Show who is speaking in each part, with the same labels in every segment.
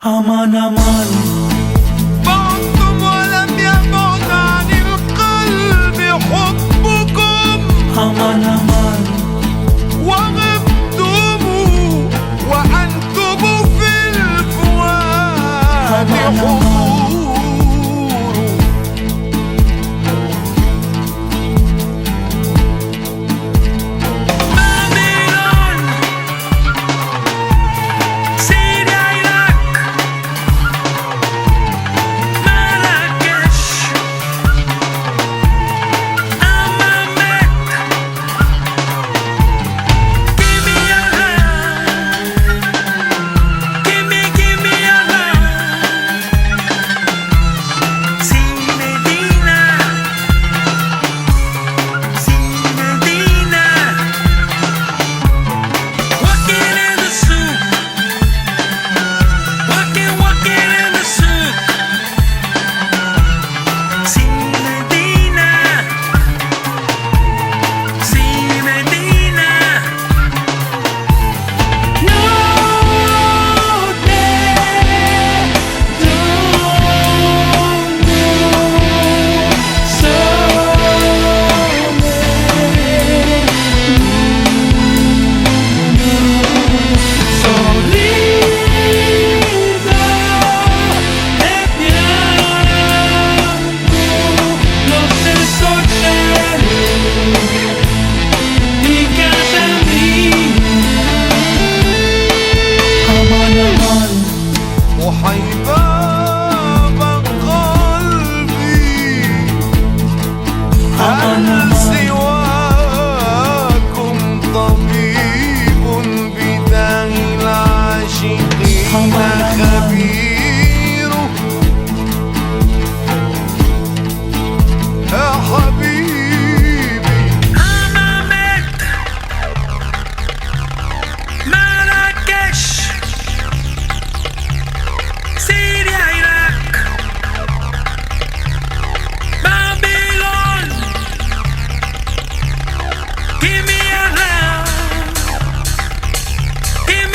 Speaker 1: أمان أمان
Speaker 2: بعدتم ولم يبعد عن القلب حبكم.
Speaker 1: أمان أمان
Speaker 2: وغبتم وأنتم في الفؤاد حضور. وحيباب قلبي هل سواكم طبيب بداء العاشقين خبير يا حبيبي.
Speaker 3: حمامات مراكش سوريا العراق بابلون give me your love give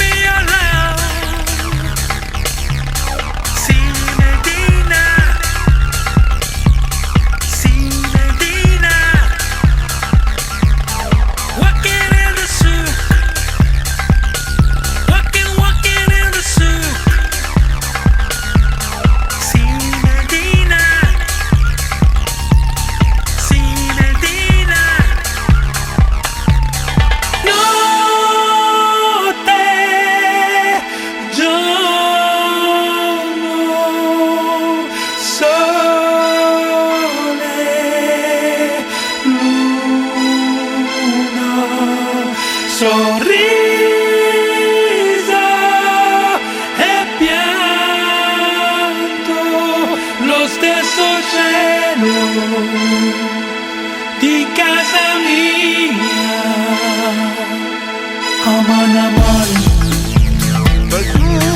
Speaker 3: me your love see Medina walking in the souk walking in the souk see Medina
Speaker 1: Notte giorno sole luna sorriso e pianto lo stesso cielo di casa mia. Aman aman
Speaker 2: بدور